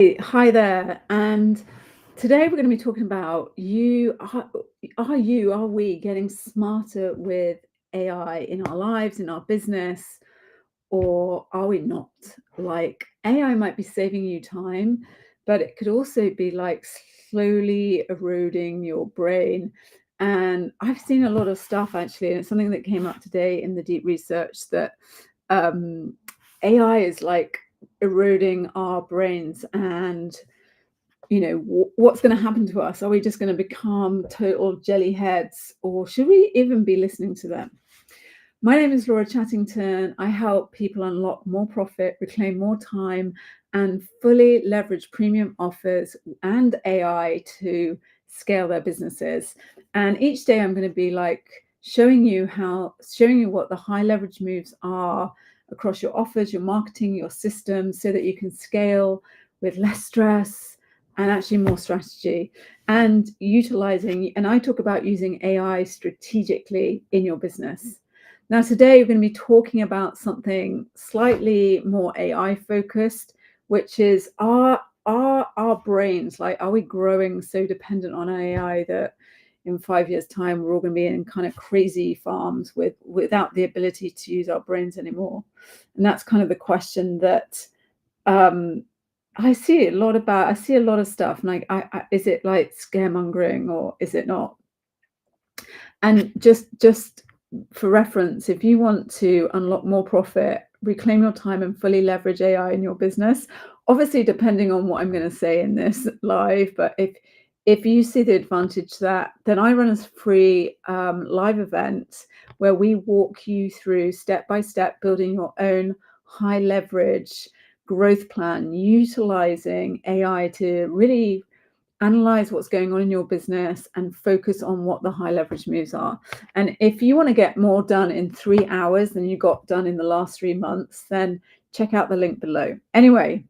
Hi there, and today we're going to be talking about are we getting smarter with AI in our lives, in our business, or are we not? Like AI might be saving you time, but it could also be like slowly eroding your brain. And I've seen a lot of stuff actually, and it's something that came up today in the deep research that um, AI is like eroding our brains and what's going to happen to us. Are we just going to become total jelly heads, or should we even be listening to them? My name is Laura Chattington. I help people unlock more profit, reclaim more time, and fully leverage premium offers and AI to scale their businesses. And each day I'm going to be like showing you what the high leverage moves are across your offers, your marketing, your systems, so that you can scale with less stress and actually more strategy, and I talk about using AI strategically in your business. Now, today we're going to be talking about something slightly more AI focused, which is our brains, like, are we growing so dependent on AI that in 5 years' time we're all going to be in kind of crazy farms without the ability to use our brains anymore? And that's kind of the question that I see a lot about. I see a lot of stuff, and like, is it like scaremongering or is it not? And just for reference, if you want to unlock more profit, reclaim your time, and fully leverage AI in your business, obviously depending on what I'm going to say in this live, but if you see the advantage that, then I run a free live event where we walk you through step by step building your own high leverage growth plan, utilizing AI to really analyze what's going on in your business and focus on what the high leverage moves are. And if you want to get more done in 3 hours than you got done in the last 3 months, then check out the link below. Anyway,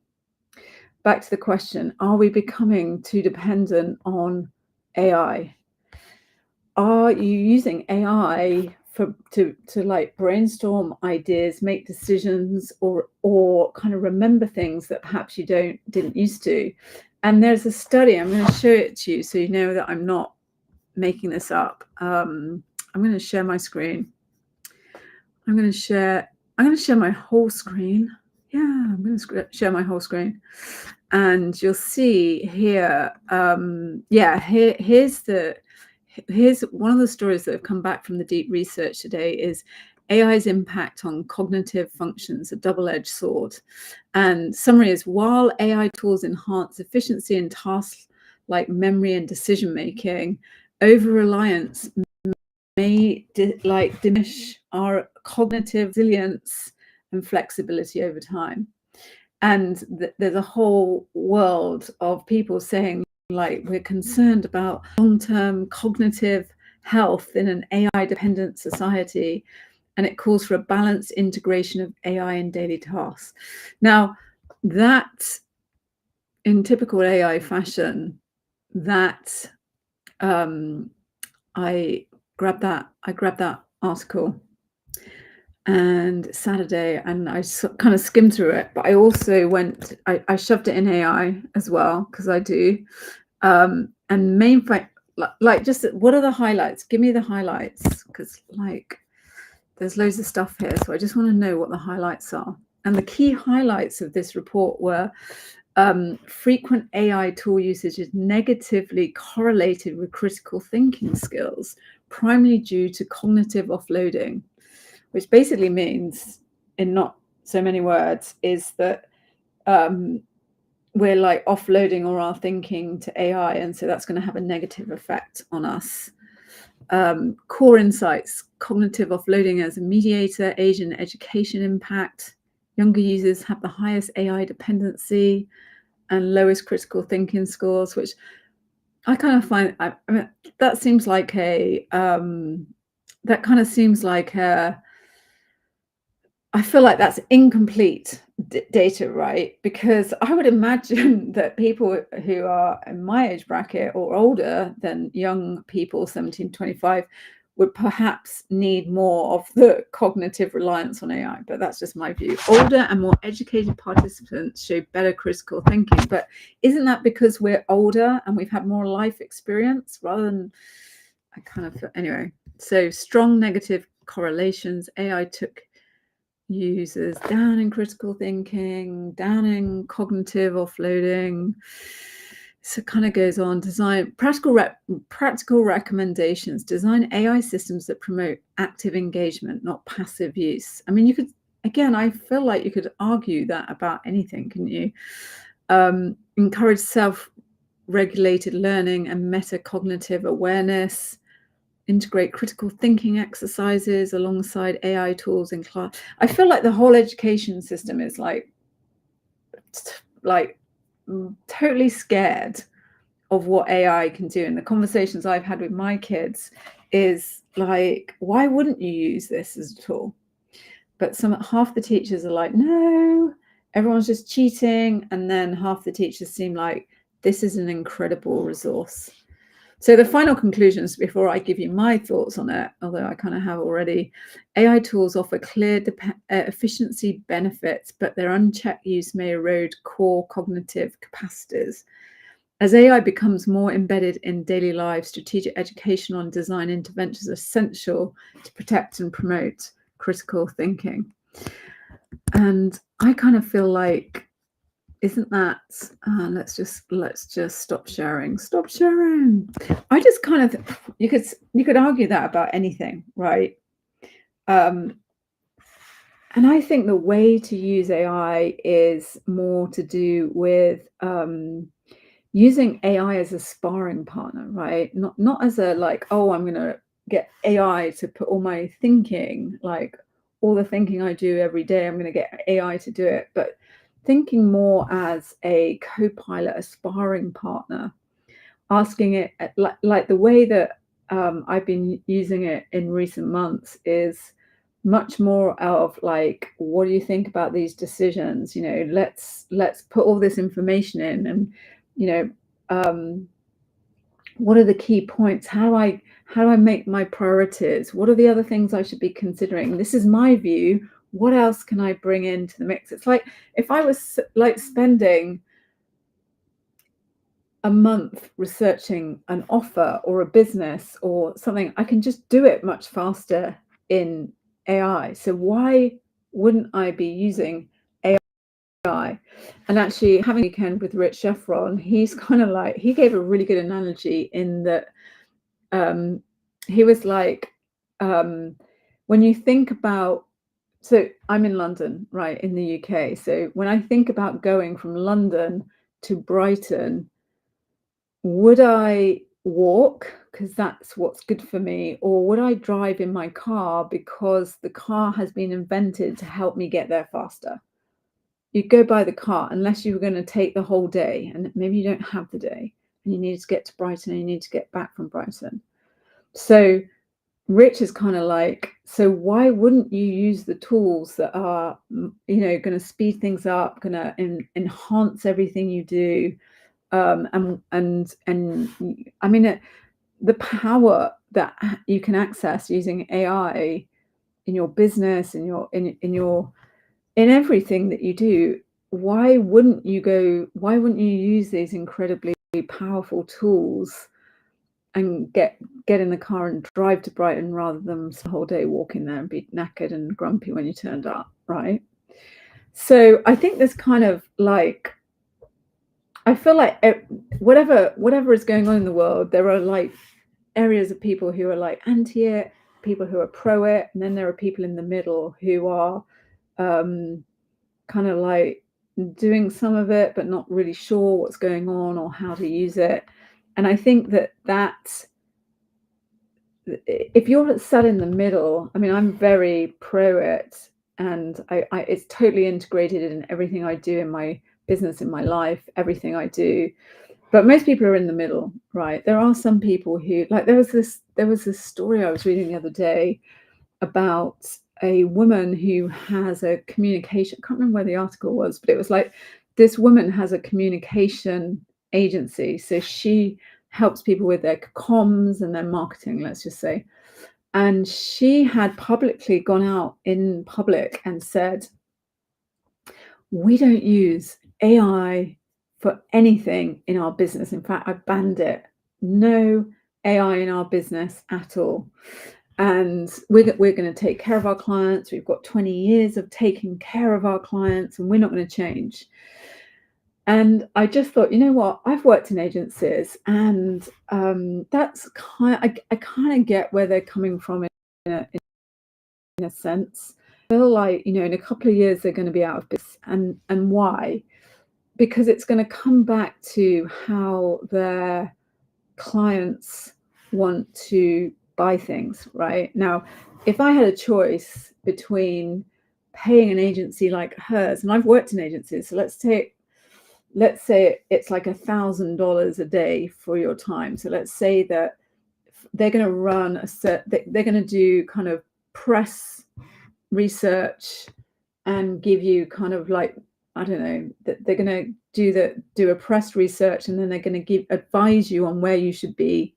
back to the question, are we becoming too dependent on AI? Are you using AI to like brainstorm ideas, make decisions, or kind of remember things that perhaps you didn't used to? And there's a study, I'm going to show it to you so you know that I'm not making this up. I'm going to share my screen. I'm going to share my whole screen. Yeah, I'm going to share my whole screen. And you'll see here, here's one of the stories that have come back from the deep research today is AI's impact on cognitive functions, a double-edged sword. And summary is, while AI tools enhance efficiency in tasks like memory and decision-making, over-reliance may diminish our cognitive resilience and flexibility over time. And there's a whole world of people saying, like, we're concerned about long-term cognitive health in an AI-dependent society, and it calls for a balanced integration of AI in daily tasks. Now, that, in typical AI fashion, that I grabbed that article and Saturday, and I kind of skimmed through it, but I also I shoved it in AI as well, because I do. And main fact, like, just what are the highlights? Give me the highlights, because like there's loads of stuff here, so I just want to know what the highlights are. And the key highlights of this report were frequent AI tool usage is negatively correlated with critical thinking skills, primarily due to cognitive offloading, which basically means, in not so many words, is that we're like offloading all our thinking to AI, and so that's going to have a negative effect on us. Core insights: cognitive offloading as a mediator, age and education impact. Younger users have the highest AI dependency and lowest critical thinking scores, which I kind of find, I mean, that seems like I feel like that's incomplete data, right? Because I would imagine that people who are in my age bracket or older than young people, 17 to 25, would perhaps need more of the cognitive reliance on AI, but that's just my view. Older and more educated participants show better critical thinking, but isn't that because we're older and we've had more life experience rather than, I kind of feel, anyway. So strong negative correlations. AI took users down in critical thinking, down in cognitive offloading. So it kind of goes on. Design practical recommendations. Design AI systems that promote active engagement, not passive use. I mean, you could, again, I feel like you could argue that about anything, couldn't you? Encourage self-regulated learning and metacognitive awareness. Integrate critical thinking exercises alongside AI tools in class. I feel like the whole education system is like totally scared of what AI can do. And the conversations I've had with my kids is like, why wouldn't you use this as a tool? But half the teachers are like, no, everyone's just cheating. And then half the teachers seem like this is an incredible resource. So the final conclusions before I give you my thoughts on it, although I kind of have already, AI tools offer clear efficiency benefits, but their unchecked use may erode core cognitive capacities. As AI becomes more embedded in daily life, strategic educational and design interventions are essential to protect and promote critical thinking. And I kind of feel like, isn't that let's just stop sharing. I just kind of, you could argue that about anything, right? And I think the way to use AI is more to do with using AI as a sparring partner, right? Not as a like, oh, I'm gonna get AI to put all my thinking, like all the thinking I do every day, I'm gonna get AI to do it, but thinking more as a co-pilot, a sparring partner, asking it like the way that I've been using it in recent months is much more of like, what do you think about these decisions? You know, let's put all this information in, and you know, what are the key points? How do I make my priorities? What are the other things I should be considering? This is my view. What else can I bring into the mix? It's like if I was like spending a month researching an offer or a business or something, I can just do it much faster in AI. So why wouldn't I be using AI? And actually having a weekend with Rich Sheffron, he's kind of like, he gave a really good analogy in that he was like, when you think about, so I'm in London, right, in the UK. So when I think about going from London to Brighton, would I walk because that's what's good for me, or would I drive in my car because the car has been invented to help me get there faster? You'd go by the car unless you were going to take the whole day, and maybe you don't have the day and you need to get to Brighton and you need to get back from Brighton. So Rich is kind of like, so why wouldn't you use the tools that are, you know, going to speed things up, going to enhance everything you do, and I mean, the power that you can access using AI in your business, in everything that you do. Why wouldn't you use these incredibly powerful tools and get in the car and drive to Brighton rather than the whole day walking there and be knackered and grumpy when you turned up, right? So I think there's kind of like, I feel like whatever is going on in the world, there are like areas of people who are like anti it, people who are pro it, and then there are people in the middle who are kind of like doing some of it but not really sure what's going on or how to use it. And I think that if you're sat in the middle, I mean, I'm very pro it, and I it's totally integrated in everything I do in my business, in my life, everything I do. But most people are in the middle, right? There are some people who, like, there was this story I was reading the other day about a woman who has a communication, I can't remember where the article was, but it was like, this woman has a communication agency. So she helps people with their comms and their marketing, let's just say. And she had publicly gone out in public and said, we don't use AI for anything in our business. In fact, I banned it. No AI in our business at all. And we're going to take care of our clients. We've got 20 years of taking care of our clients, and we're not going to change. And I just thought, you know what? I've worked in agencies, and that's I kind of get where they're coming from in a sense. I feel like, you know, in a couple of years they're going to be out of business, and why? Because it's going to come back to how their clients want to buy things, right? Now, if I had a choice between paying an agency like hers, and I've worked in agencies, so let's say it's like $1,000 a day for your time. So let's say that they're going to run they're going to do kind of press research and give you kind of like, I don't know, that they're going to do a press research, and then they're going to advise you on where you should be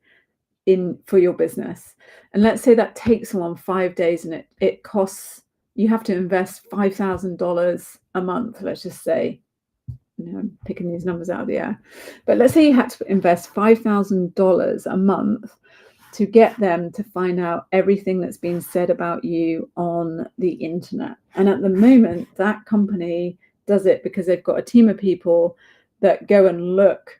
in for your business. And let's say that takes someone 5 days, and it costs, you have to invest $5,000 a month, let's just say. You know, I'm picking these numbers out of the air, but let's say you had to invest $5,000 a month to get them to find out everything that's been said about you on the internet. And at the moment, that company does it because they've got a team of people that go and look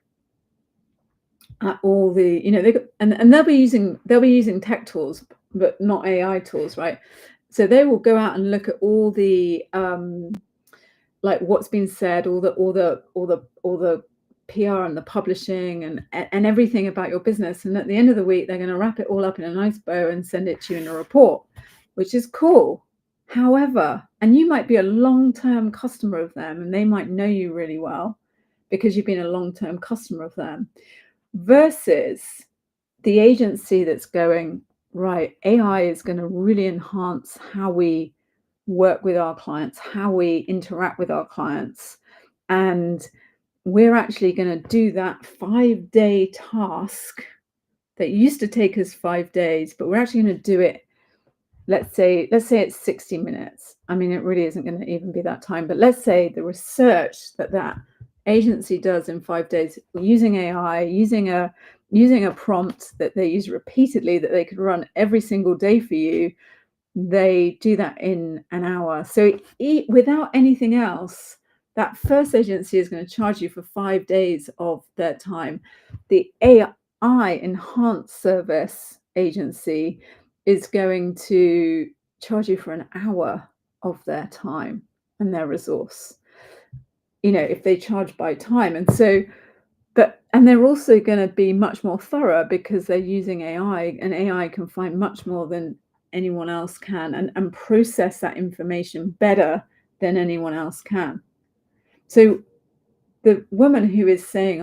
at all the, you know, and they'll be using tech tools, but not AI tools, right? So they will go out and look at all the like what's been said, all the PR and the publishing and everything about your business. And at the end of the week, they're going to wrap it all up in a nice bow and send it to you in a report, which is cool. However, and you might be a long-term customer of them, and they might know you really well because you've been a long-term customer of them, versus the agency that's going, right, AI is going to really enhance how we work with our clients, how we interact with our clients. And we're actually going to do that 5-day task that used to take us 5 days, but we're actually going to do it. Let's say it's 60 minutes. I mean, it really isn't going to even be that time, but let's say the research that agency does in 5 days using AI, using a prompt that they use repeatedly that they could run every single day for you, they do that in an hour. So without anything else, that first agency is going to charge you for 5 days of their time. The AI enhanced service agency is going to charge you for an hour of their time and their resource, you know, if they charge by time. And so, and they're also going to be much more thorough because they're using AI, and AI can find much more than anyone else can, and process that information better than anyone else can. So the woman who is saying,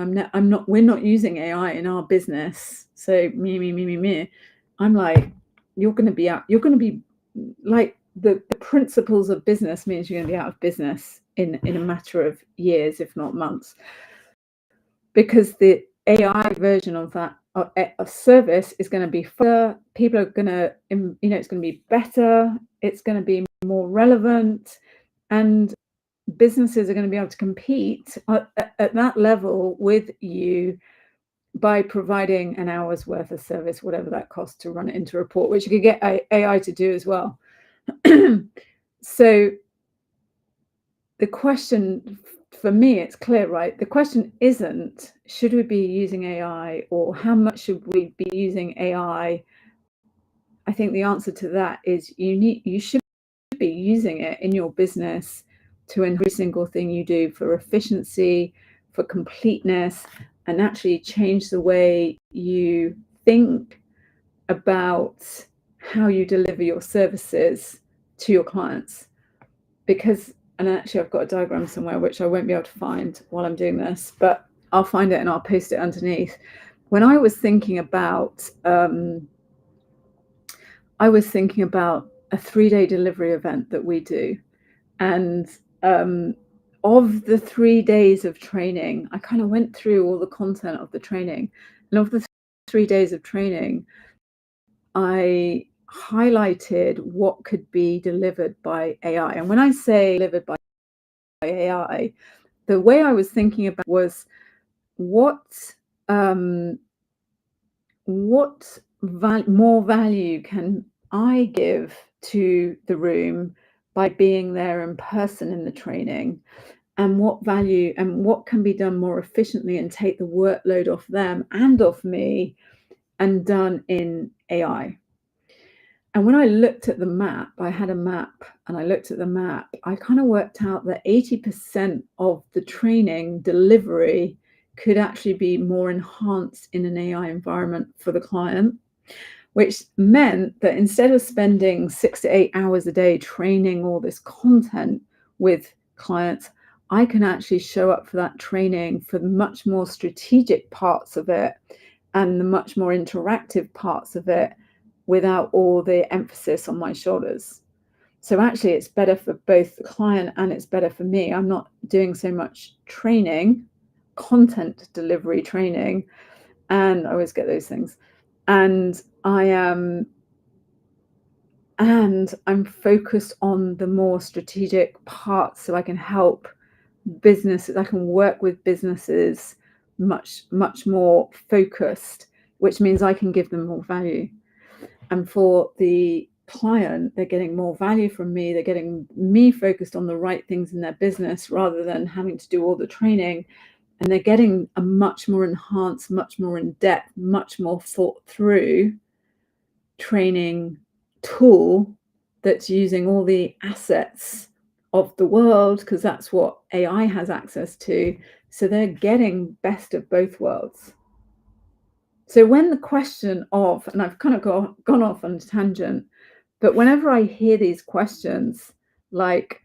we're not using AI in our business, so me, I'm like, you're going to be like, the principles of business means you're going to be out of business in a matter of years, if not months, because the AI version of that service is going to be further. People are going to, you know, it's going to be better. It's going to be more relevant, and businesses are going to be able to compete at that level with you by providing an hour's worth of service, whatever that costs to run it into a report, which you could get AI to do as well. So the question for me, it's clear, right? The question isn't, should we be using AI, or how much should we be using AI? I think the answer to that is you should be using it in your business to every single thing you do, for efficiency, for completeness, and actually change the way you think about how you deliver your services to your clients. Because, and actually I've got a diagram somewhere which I won't be able to find while I'm doing this, but I'll find it and I'll post it underneath. When I was thinking about a 3-day delivery event that we do, and of the 3 days of training, I kind of went through all the content of the training, and of the 3 days of training, I highlighted what could be delivered by AI. And when I say delivered by AI, the way I was thinking about was what more value can I give to the room by being there in person in the training, and what value and what can be done more efficiently and take the workload off them and off me and done in AI. And when I looked at the map, I had a map and I looked at the map, I kind of worked out that 80% of the training delivery could actually be more enhanced in an AI environment for the client, which meant that instead of spending 6 to 8 hours a day training all this content with clients, I can actually show up for that training for the much more strategic parts of it and the much more interactive parts of it without all the emphasis on my shoulders. So actually it's better for both the client and it's better for me. I'm not doing so much training, content delivery training, and I always get those things. And I'm focused on the more strategic parts, so I can help businesses, I can work with businesses much more focused, which means I can give them more value. And for the client, they're getting more value from me. They're getting me focused on the right things in their business rather than having to do all the training. And they're getting a much more enhanced, much more in-depth, much more thought through training tool that's using all the assets of the world, because that's what AI has access to. So they're getting best of both worlds. So when the question of, and I've kind of gone off on a tangent, but whenever I hear these questions, like,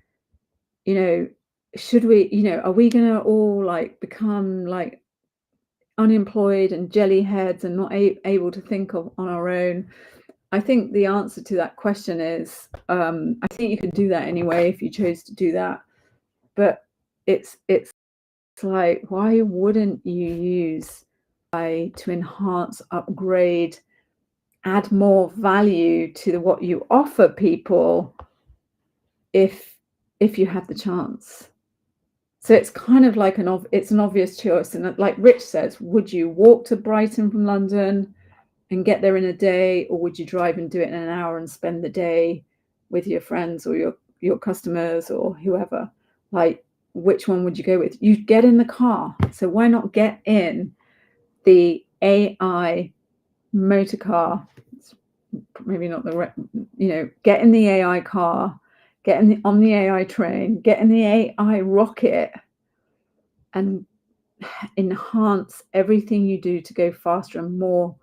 should we, are we going to all like become like unemployed and jelly heads and not able to think of on our own? I think the answer to that question is, I think you could do that anyway if you chose to do that. But it's like, why wouldn't you use AI to enhance, upgrade, add more value to what you offer people if you have the chance? So it's kind of like it's an obvious choice. And like Rich says, would you walk to Brighton from London and get there in a day, or would you drive and do it in an hour and spend the day with your friends or your customers or whoever? Like, which one would you go with? You'd get in the car. So why not get in the AI motor car? It's maybe not get in the AI car, get on the AI train, get in the AI rocket, and enhance everything you do to go faster and more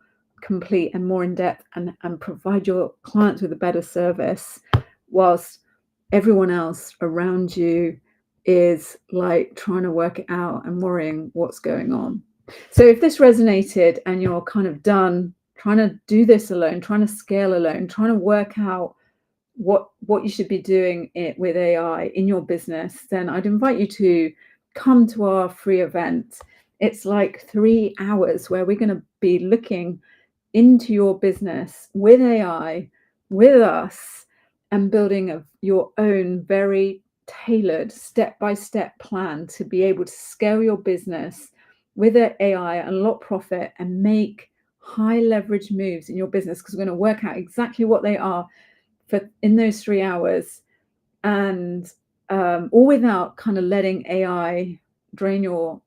complete and more in depth, and provide your clients with a better service, whilst everyone else around you is like trying to work it out and worrying what's going on. So if this resonated and you're kind of done trying to do this alone, trying to scale alone, trying to work out what you should be doing with AI in your business, then I'd invite you to come to our free event. It's like 3 hours where we're going to be looking into your business with AI, with us, and building your own very tailored step-by-step plan to be able to scale your business with AI, unlock profit, and make high leverage moves in your business, because we're going to work out exactly what they are in those 3 hours, and all without kind of letting AI drain your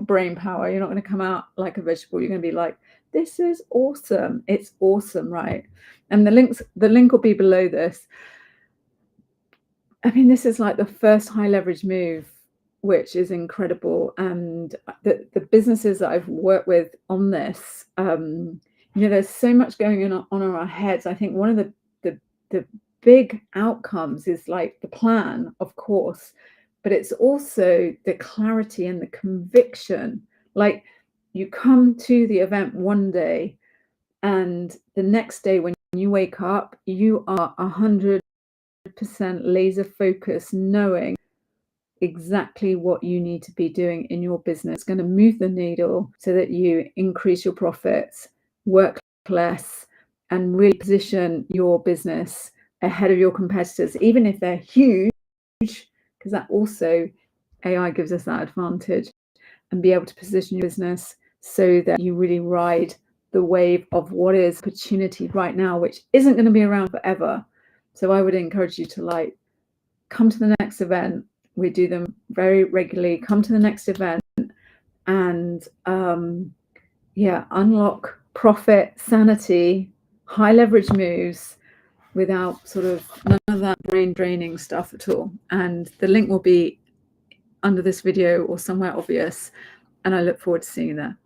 brain power. You're not going to come out like a vegetable. You're going to be like, this is awesome. It's awesome, right? And the link will be below this. I mean, this is like the first high leverage move, which is incredible. And the businesses that I've worked with on this, there's so much going on our heads. I think one of the big outcomes is like the plan, of course, but it's also the clarity and the conviction. Like, you come to the event one day, and the next day when you wake up, you are 100% laser focused, knowing exactly what you need to be doing in your business. It's going to move the needle so that you increase your profits, work less, and really position your business ahead of your competitors, even if they're huge, because that also, AI gives us that advantage, and be able to position your business so that you really ride the wave of what is opportunity right now, which isn't going to be around forever. So I would encourage you to like come to the next event. We do them very regularly. Come to the next event and yeah, unlock profit, sanity, high leverage moves without sort of none of that brain draining stuff at all. And the link will be under this video or somewhere obvious. And I look forward to seeing you there.